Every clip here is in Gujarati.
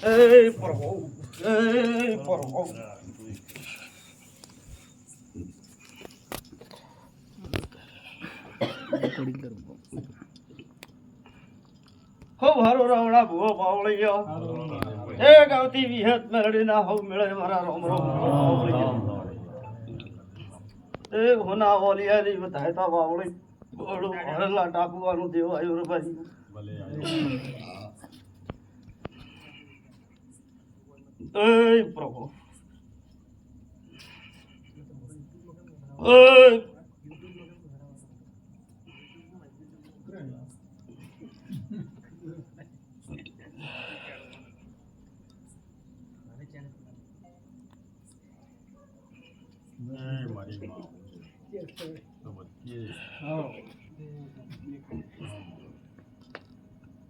Ê, porra, ê, porra. ખૂબ હારો રાવણા ભૂવો પાવળી ગયો એ ગાવતી વિહત મેળડી ના હોવ મેળે મારા રોમ રોમ પાવળી ગયો એ હોના ઓલિયાની બધાયતા પાવળી બોડું હરલા ટાપવાનું દેવ આયો રે ભાઈ એ પ્રભુ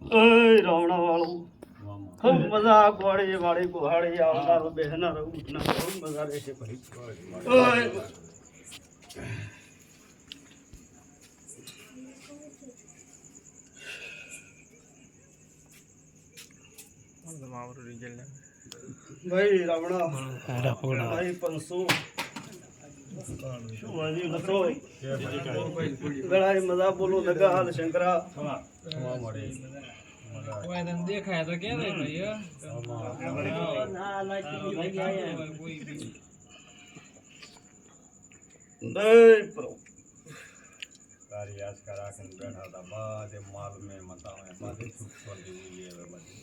એ રાવણા વાળું ખૂબ મજા ગોળી વાળી ગુહાડી આવનારો બેહનારો ઉઠનારો ખૂબ મજા રહેશે ભાઈ ભાઈ રાવણા ભાઈ પંસો શું હજી બસો ગળાઈ મજા બોલો લગા હાલ શંકરા દેખાય તો કે ભાઈ તારી આજ રાખીને બેઠા હતા બાદે માલ મેં મતાવે બાદે સુખસોલ દીવી હવે બધી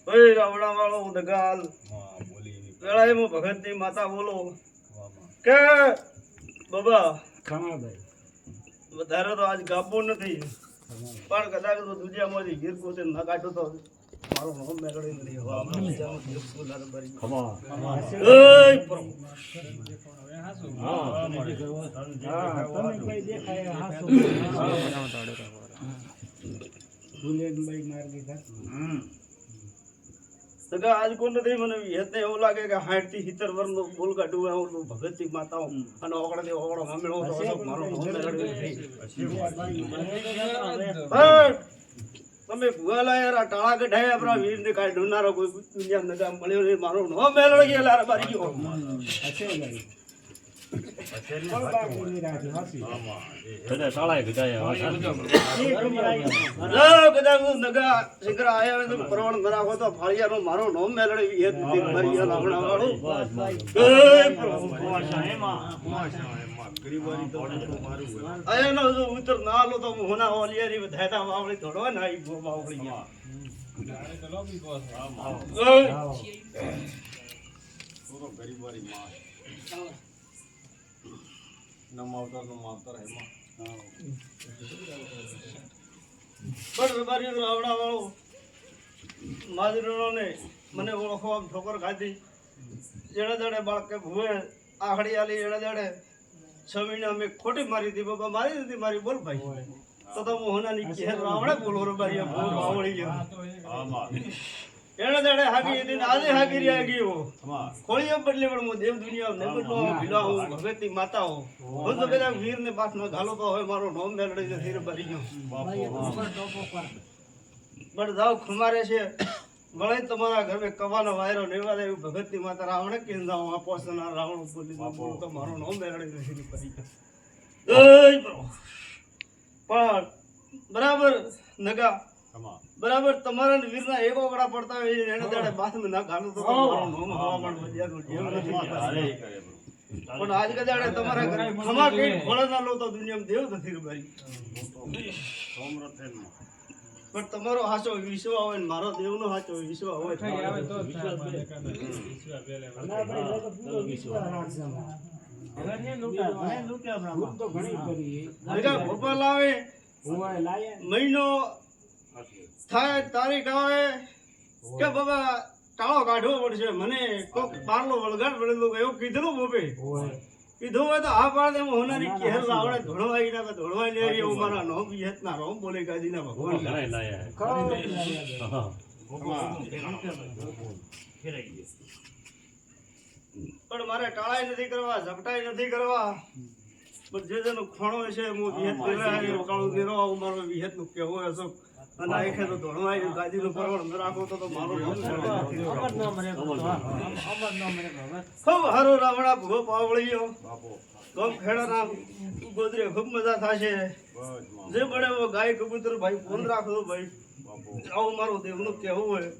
ભાઈ રાવણા વાળો દગાલ માં બોલી ગળાઈ મો ભગત ની માતા બોલો કે બાબા ખામાભાઈ વધારે તો આજ ગાબો નથી પણ કદાચ તો દુનિયામાંથી ગીર કોતે ના કાઢો તો મારો નામ મેળવી નથી આજ કોણ નથી મને એવું લાગે કે 60 થી 70 વર્ષનો બોલ કાઢું હું ભગત ની માતાઓ અને ઓગળથી ઓગળો મામેળો મારો નામ મેળવી નથી તમે ભૂવા લાયા રા ટાળા ગઢાયા આપણા વીર ને કાઢ ઢૂંઢનારો કોઈ દુનિયા નગા મળ્યો નહીં મારો નો મેળો ગયેલા રા બારી ગયો મારો નો મેળવી ઉતર ના લો તો હોના ઓલિયારી વધાયતા વાવળી થોડવા ના વાવળી નમાવતર નો માવતર એમાં પણ વેપારી રાવડા વાળો માજરો ને મને ઓળખવા ઠોકર ખાધી જેડે દાડે બાળકે ભૂવે આખડી આલી એડે દાડે 6 મહિના મેં ખોટી મારી હતી બાબા મારી દીધી મારી બોલ ભાઈ તો હું હોનાની કેર રાવણે બોલો રે બારી બોલ વાવળી ગયો એડે દાડે હાગી હતી આજે હાગી રહ્યા ગયો ખોળીઓ બદલે પણ હું દેવ દુનિયા ને બદલો ભીલા હું ભગવતી માતા હું તો બધા વીર ને પાસ ન ઘાલો તો હવે મારો નોમ મેળડી છે ધીરે ભરી ગયો પણ જાવ ખમારે છે મળે તમારા ઘર में કવાનો વાયરો નેવા દે ભગતની માતા રાવણે કે જાવ આ પોસના રાવણ બોલી તો મારો નોમ મેળડી છે ધીરે ભરી ગયો પણ બરાબર નગા બરાબર તમારા વીરના એક ઓગડા પડતા હોય એને દાડે બાથમાં ના ઘાલો તો મારો નોમ હવા પણ બજારનો જીવ નથી પણ આજ કે દાડે તમારા ઘરે ખમા કે ખોળા ના લો તો દુનિયામાં દેવ નથી રૂબારી પણ તમારો હાચો વિશ્વ હોય ને મારો દેવનો હાચો વિશ્વ હોય ભોપાલ આવે મહિનો થાય તારીખ આવે કે બાબા કાળો કાઢવો પડશે મને કોક પારલો વળગાડ પડેલું એવું કીધેલું બોબે કીધું હોય તો આ પાડે હું હોનારી કેર લાવડે ધોળવાઈ ના ધોળવાઈ લે એવું મારા નો વિયત ના રોમ બોલે ગાદી ના ભગવાન પણ મારે ટાળાય નથી કરવા ઝપટાય નથી કરવા પણ જે જેનો ખોણો છે હું વિહેત કર્યા કાળું ગીરો આવું મારો વિહેતનું કહેવું હશે અને આખે તો ધોળવાય ગાદીનું પરવડ ન રાખો તો મારો ખૂબ હારો રાવણા ભૂગો પાવળીયો ગમ ખેડાના ગોદરે ખૂબ મજા થશે જે બને એવો ગાય કબૂતર ભાઈ ફોન રાખો ભાઈ આવું મારું દેવનું કહેવું હોય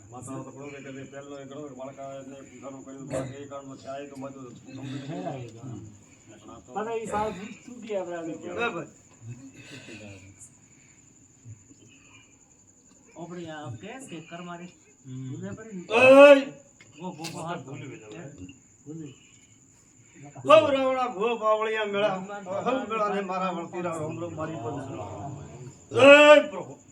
માતા તો પડો કે પહેલો એક ગણો બાળકા ને ઘણું કર્યું બાકી એક કાળમાં થાય તો બધું મને ઈ સાવ તૂટી આપણે બરાબર ઓપડી આ કેસ કે કરમારી ભૂલે પડી ઓય ગો ગો હાથ ભૂલી ખૂબ રાવણા ભૂ પાવળિયા મેળા હમ મેળા ને મારા વળતી રાવ હમરો મારી પર જય પ્રભુ